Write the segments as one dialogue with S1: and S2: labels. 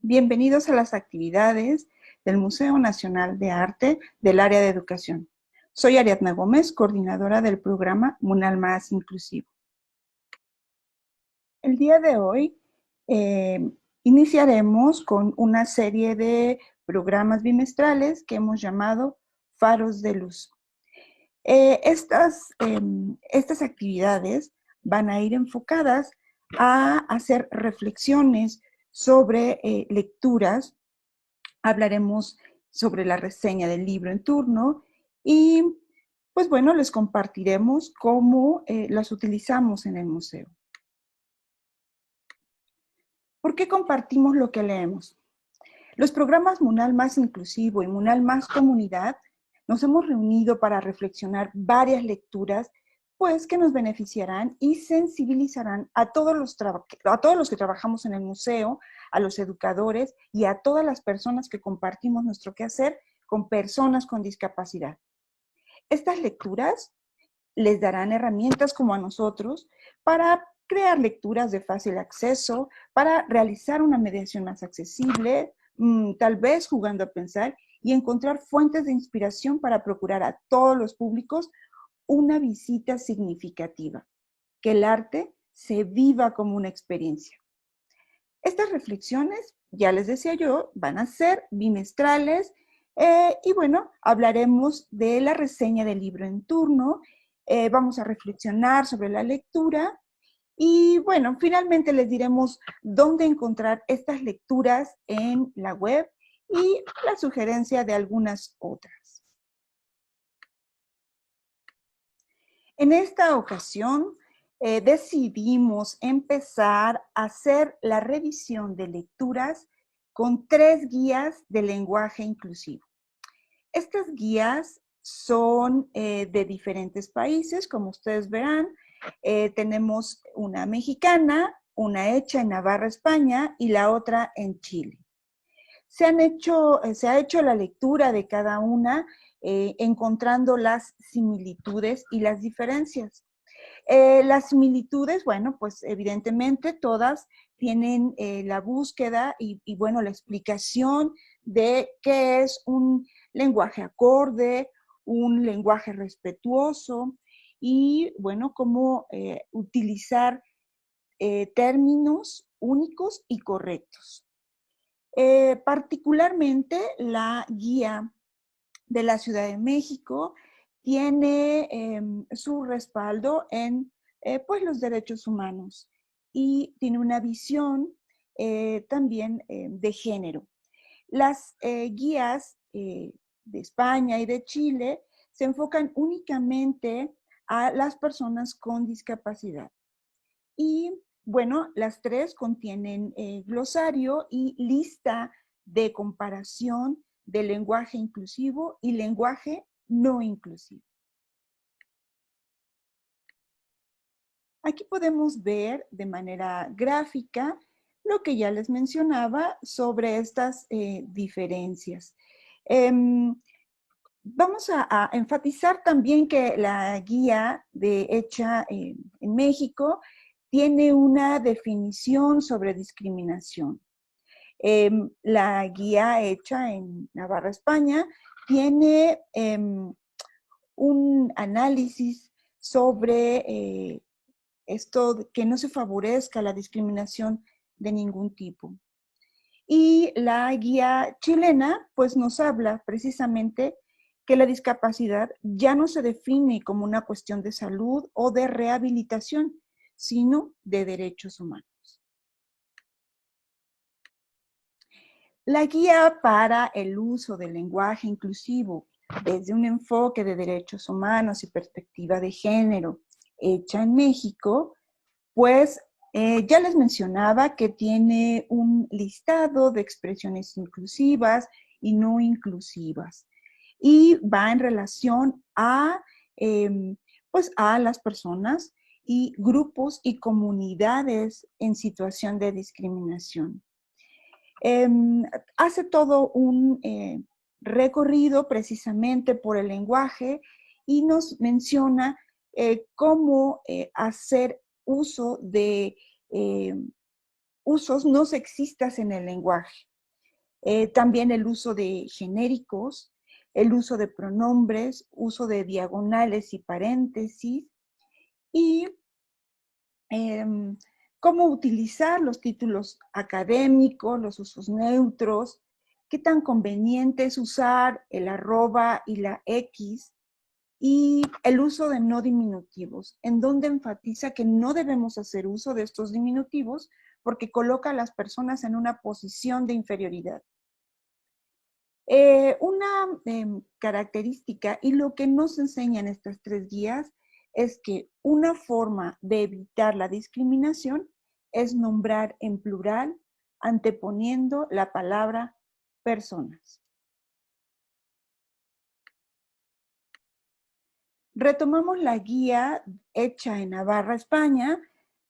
S1: Bienvenidos a las actividades del Museo Nacional de Arte del área de educación. Soy Ariadna Gómez, coordinadora del programa MUNAL Más Inclusivo. El día de hoy iniciaremos con una serie de programas bimestrales que hemos llamado Faros de Luz. Estas actividades van a ir enfocadas a hacer reflexiones sobre lecturas. Hablaremos sobre la reseña del libro en turno y, pues bueno, les compartiremos cómo las utilizamos en el museo. ¿Por qué compartimos lo que leemos? Los programas MUNAL Más Inclusivo y MUNAL Más Comunidad nos hemos reunido para reflexionar varias lecturas, pues que nos beneficiarán y sensibilizarán a todos los que trabajamos en el museo, a los educadores y a todas las personas que compartimos nuestro quehacer con personas con discapacidad. Estas lecturas les darán herramientas como a nosotros para crear lecturas de fácil acceso, para realizar una mediación más accesible, tal vez jugando a pensar y encontrar fuentes de inspiración para procurar a todos los públicos una visita significativa, que el arte se viva como una experiencia. Estas reflexiones, ya les decía yo, van a ser bimestrales y bueno, hablaremos de la reseña del libro en turno, vamos a reflexionar sobre la lectura y bueno, finalmente les diremos dónde encontrar estas lecturas en la web y la sugerencia de algunas otras. En esta ocasión decidimos empezar a hacer la revisión de lecturas con 3 guías de lenguaje inclusivo. Estas guías son de diferentes países, como ustedes verán. Tenemos una mexicana, una hecha en Navarra, España, y la otra en Chile. Se ha hecho la lectura de cada una, encontrando las similitudes y las diferencias. Las similitudes, bueno, pues evidentemente todas tienen la búsqueda y bueno, la explicación de qué es un lenguaje acorde, un lenguaje respetuoso y bueno, cómo utilizar términos únicos y correctos. Particularmente la guía de la Ciudad de México tiene su respaldo en pues los derechos humanos y tiene una visión también de género. Las guías de España y de Chile se enfocan únicamente a las personas con discapacidad. Y bueno, las 3 contienen glosario y lista de comparación de lenguaje inclusivo y lenguaje no inclusivo. Aquí podemos ver de manera gráfica lo que ya les mencionaba sobre estas diferencias. Vamos a enfatizar también que la guía hecha en México tiene una definición sobre discriminación. La guía hecha en Navarra, España, tiene un análisis sobre esto, que no se favorezca la discriminación de ningún tipo. Y la guía chilena, pues nos habla precisamente que la discapacidad ya no se define como una cuestión de salud o de rehabilitación, sino de derechos humanos. La guía para el uso del lenguaje inclusivo desde un enfoque de derechos humanos y perspectiva de género hecha en México, pues ya les mencionaba que tiene un listado de expresiones inclusivas y no inclusivas y va en relación a, pues a las personas y grupos y comunidades en situación de discriminación. Hace todo un recorrido precisamente por el lenguaje y nos menciona cómo hacer uso de usos no sexistas en el lenguaje. También el uso de genéricos, el uso de pronombres, uso de diagonales y paréntesis, y cómo utilizar los títulos académicos, los usos neutros, qué tan conveniente es usar el arroba y la X, y el uso de no diminutivos, en donde enfatiza que no debemos hacer uso de estos diminutivos porque coloca a las personas en una posición de inferioridad. Una característica y lo que nos enseñan estas 3 guías es que una forma de evitar la discriminación es nombrar en plural anteponiendo la palabra personas. Retomamos la guía hecha en Navarra, España,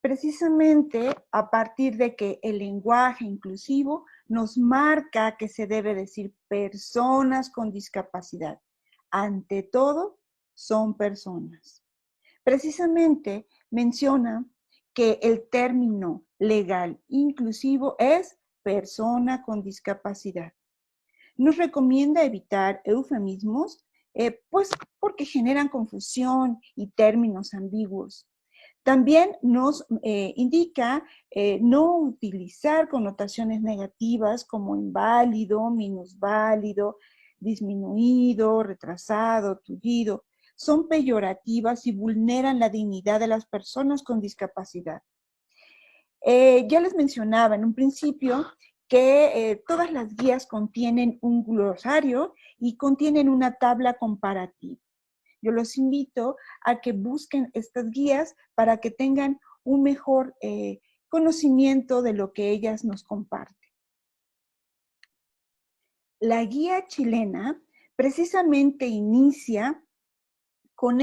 S1: precisamente a partir de que el lenguaje inclusivo nos marca que se debe decir personas con discapacidad. Ante todo, son personas. Precisamente menciona que el término legal inclusivo es persona con discapacidad. Nos recomienda evitar eufemismos, pues porque generan confusión y términos ambiguos. También nos indica no utilizar connotaciones negativas como inválido, minusválido, disminuido, retrasado, tullido. Son peyorativas y vulneran la dignidad de las personas con discapacidad. Ya les mencionaba en un principio que todas las guías contienen un glosario y contienen una tabla comparativa. Yo los invito a que busquen estas guías para que tengan un mejor conocimiento de lo que ellas nos comparten. La guía chilena precisamente inicia con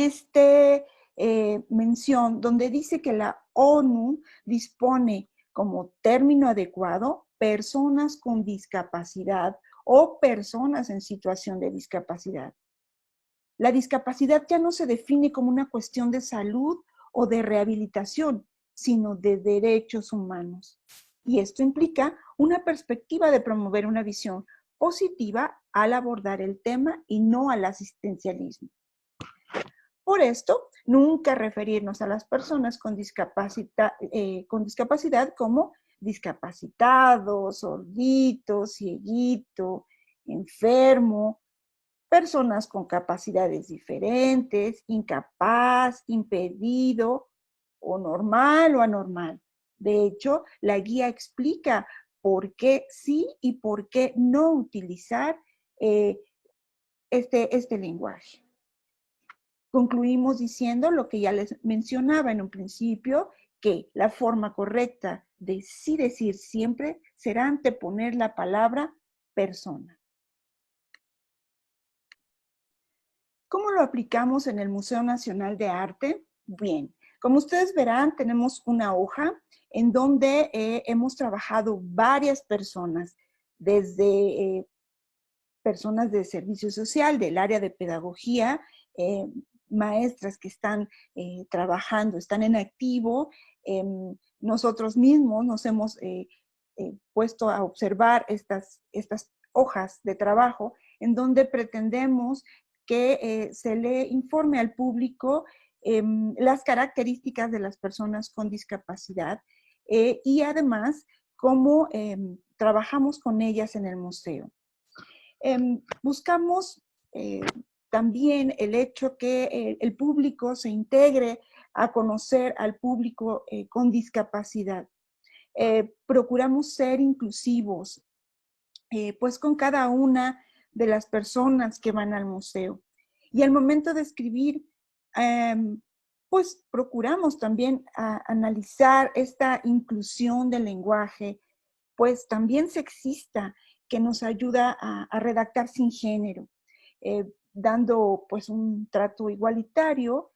S1: mención donde dice que la ONU dispone como término adecuado personas con discapacidad o personas en situación de discapacidad. La discapacidad ya no se define como una cuestión de salud o de rehabilitación, sino de derechos humanos. Y esto implica una perspectiva de promover una visión positiva al abordar el tema y no al asistencialismo. Por esto, nunca referirnos a las personas con discapacidad como discapacitados, sordito, cieguito, enfermo, personas con capacidades diferentes, incapaz, impedido, o normal o anormal. De hecho, la guía explica por qué sí y por qué no utilizar este lenguaje. Concluimos diciendo lo que ya les mencionaba en un principio, que la forma correcta de sí decir siempre será anteponer la palabra persona. ¿Cómo lo aplicamos en el Museo Nacional de Arte? Bien, como ustedes verán, tenemos una hoja en donde hemos trabajado varias personas, desde personas de servicio social, del área de pedagogía, maestras que están trabajando, están en activo. Nosotros mismos nos hemos puesto a observar estas hojas de trabajo en donde pretendemos que se le informe al público las características de las personas con discapacidad y además cómo trabajamos con ellas en el museo. Buscamos también el hecho que el público se integre a conocer al público con discapacidad. Procuramos ser inclusivos, pues con cada una de las personas que van al museo. Y al momento de escribir, pues procuramos también analizar esta inclusión del lenguaje, pues también sexista, que nos ayuda a redactar sin género, dando pues un trato igualitario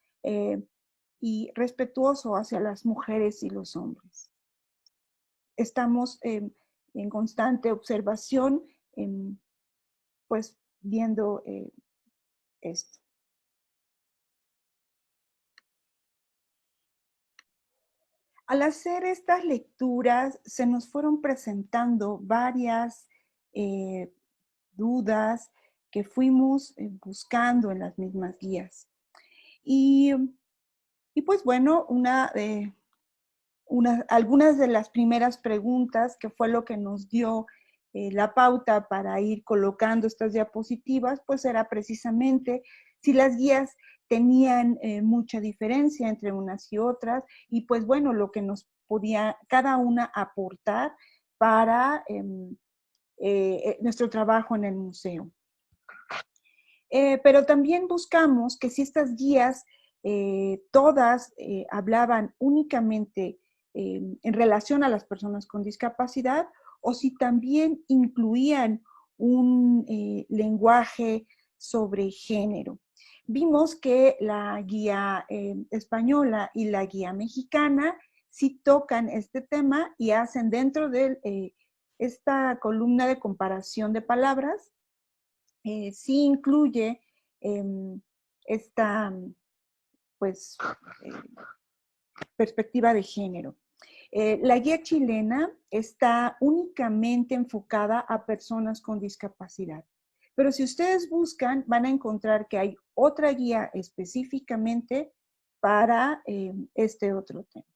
S1: y respetuoso hacia las mujeres y los hombres. Estamos en constante observación, pues viendo esto. Al hacer estas lecturas se nos fueron presentando varias dudas que fuimos buscando en las mismas guías. Y pues bueno, algunas de las primeras preguntas, que fue lo que nos dio la pauta para ir colocando estas diapositivas, pues era precisamente si las guías tenían mucha diferencia entre unas y otras, y pues bueno, lo que nos podía cada una aportar para nuestro trabajo en el museo. Pero también buscamos que si estas guías todas hablaban únicamente en relación a las personas con discapacidad, o si también incluían un lenguaje sobre género. Vimos que la guía española y la guía mexicana sí tocan este tema y hacen dentro de esta columna de comparación de palabras, sí incluye esta pues, perspectiva de género. La guía chilena está únicamente enfocada a personas con discapacidad. Pero si ustedes buscan, van a encontrar que hay otra guía específicamente para este otro tema.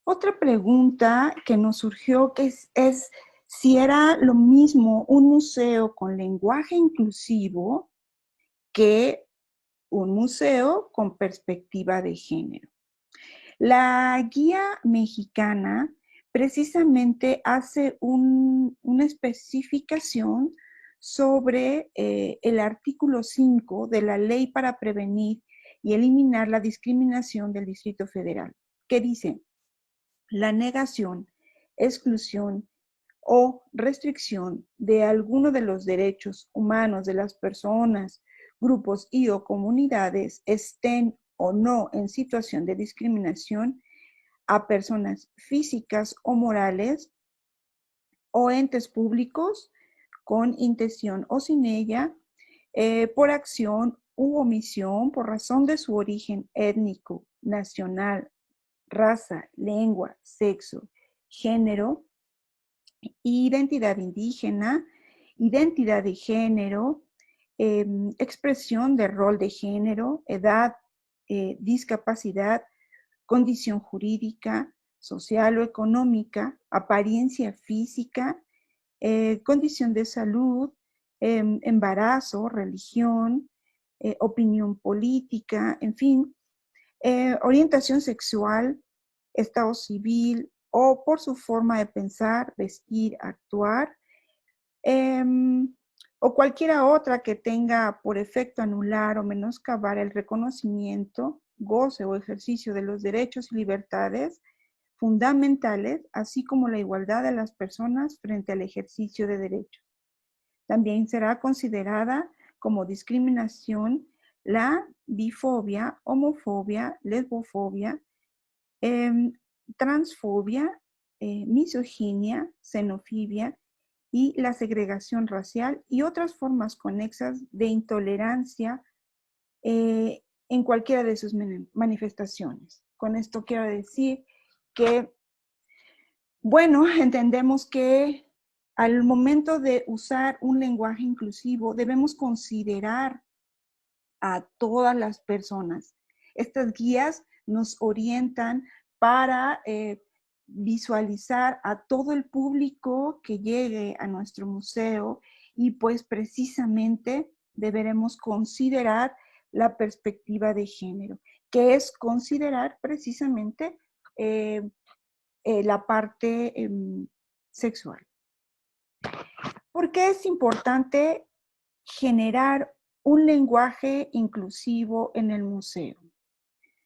S1: Otra pregunta que nos surgió que es si era lo mismo un museo con lenguaje inclusivo que un museo con perspectiva de género. La guía mexicana precisamente hace una especificación sobre el artículo 5 de la Ley para Prevenir y Eliminar la Discriminación del Distrito Federal, que dice: la negación, exclusión o restricción de alguno de los derechos humanos de las personas, grupos y o comunidades, estén o no en situación de discriminación, a personas físicas o morales o entes públicos con intención o sin ella, por acción u omisión, por razón de su origen étnico, nacional, raza, lengua, sexo, género, identidad indígena, identidad de género, expresión de rol de género, edad, discapacidad, condición jurídica, social o económica, apariencia física, condición de salud, embarazo, religión, opinión política, en fin, orientación sexual, estado civil o por su forma de pensar, vestir, actuar, o cualquiera otra que tenga por efecto anular o menoscabar el reconocimiento, goce o ejercicio de los derechos y libertades fundamentales, así como la igualdad de las personas frente al ejercicio de derechos. También será considerada como discriminación la bifobia, homofobia, lesbofobia, transfobia, misoginia, xenofobia y la segregación racial y otras formas conexas de intolerancia en cualquiera de sus manifestaciones. Con esto quiero decir que, bueno, entendemos que al momento de usar un lenguaje inclusivo debemos considerar a todas las personas. Estas guías nos orientan para visualizar a todo el público que llegue a nuestro museo y pues precisamente deberemos considerar la perspectiva de género, que es considerar precisamente la parte sexual. ¿Por qué es importante generar un lenguaje inclusivo en el museo?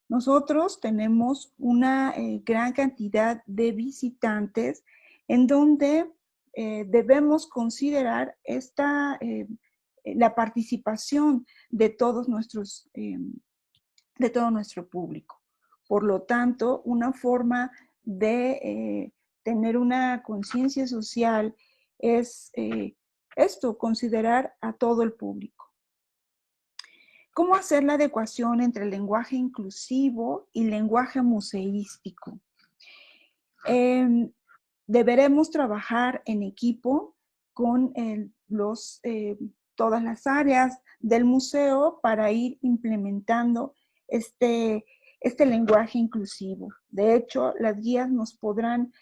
S1: Nosotros tenemos una gran cantidad de visitantes en donde debemos considerar la participación de todos de todo nuestro público. Por lo tanto, una forma de tener una conciencia social es esto, considerar a todo el público. ¿Cómo hacer la adecuación entre el lenguaje inclusivo y lenguaje museístico? Deberemos trabajar en equipo con todas las áreas del museo para ir implementando este lenguaje inclusivo. De hecho, las guías nos podrán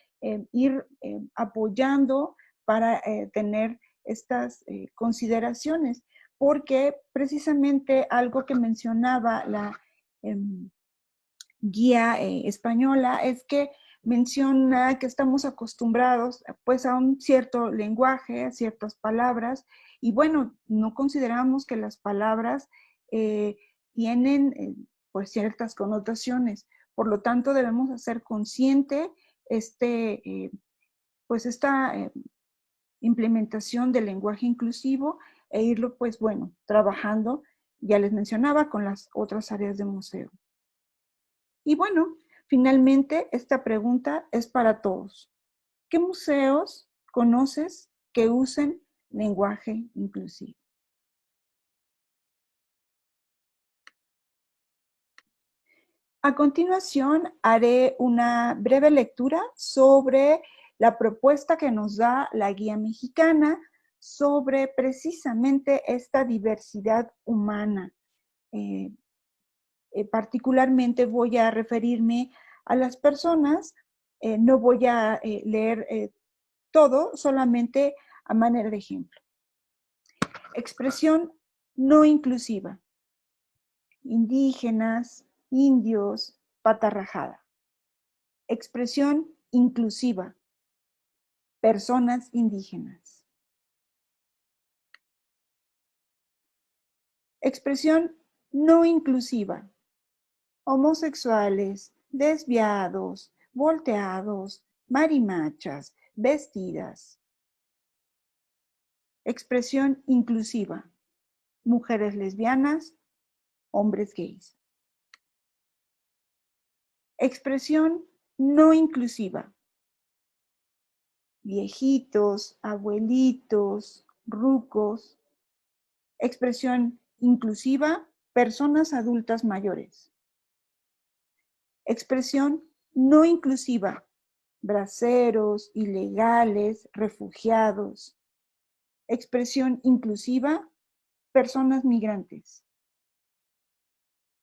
S1: ir apoyando para tener estas consideraciones, porque precisamente algo que mencionaba la guía española es que menciona que estamos acostumbrados pues a un cierto lenguaje, a ciertas palabras, y bueno, no consideramos que las palabras tienen pues ciertas connotaciones. Por lo tanto, debemos hacer consciente pues esta implementación del lenguaje inclusivo e irlo pues bueno, trabajando, ya les mencionaba, con las otras áreas del museo. Y bueno, finalmente esta pregunta es para todos. ¿Qué museos conoces que usen lenguaje inclusivo? A continuación, haré una breve lectura sobre la propuesta que nos da la guía mexicana sobre precisamente esta diversidad humana. Particularmente voy a referirme a las personas, no voy a leer todo, solamente a manera de ejemplo. Expresión no inclusiva. Indígenas, indios, pata rajada. Expresión inclusiva. Personas indígenas. Expresión no inclusiva. Homosexuales, desviados, volteados, marimachas, vestidas. Expresión inclusiva. Mujeres lesbianas, hombres gays. Expresión no inclusiva. Viejitos, abuelitos, rucos. Expresión inclusiva, personas adultas mayores. Expresión no inclusiva, braceros, ilegales, refugiados. Expresión inclusiva, personas migrantes.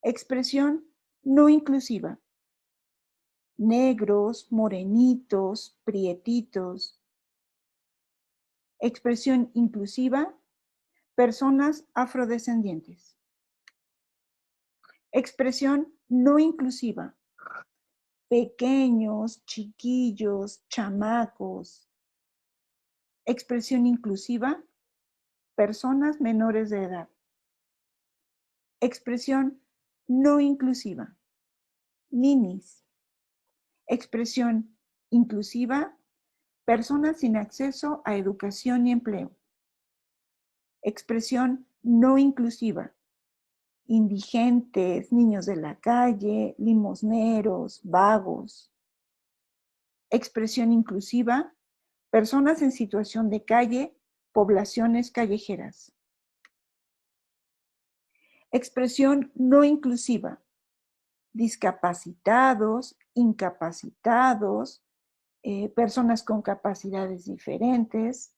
S1: Expresión no inclusiva, negros, morenitos, prietitos. Expresión inclusiva, personas afrodescendientes. Expresión no inclusiva, pequeños, chiquillos, chamacos. Expresión inclusiva, personas menores de edad. Expresión no inclusiva, ninis. Expresión inclusiva, personas sin acceso a educación y empleo. Expresión no inclusiva, indigentes, niños de la calle, limosneros, vagos. Expresión inclusiva, personas en situación de calle, poblaciones callejeras. Expresión no inclusiva, discapacitados, incapacitados, personas con capacidades diferentes.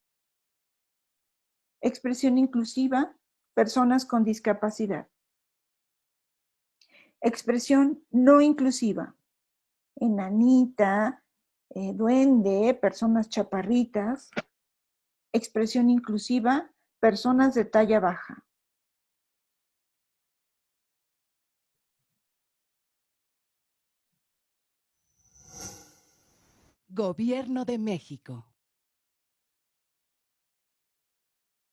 S1: Expresión inclusiva, personas con discapacidad. Expresión no inclusiva, enanita, duende, personas chaparritas. Expresión inclusiva, personas de talla baja.
S2: Gobierno de México.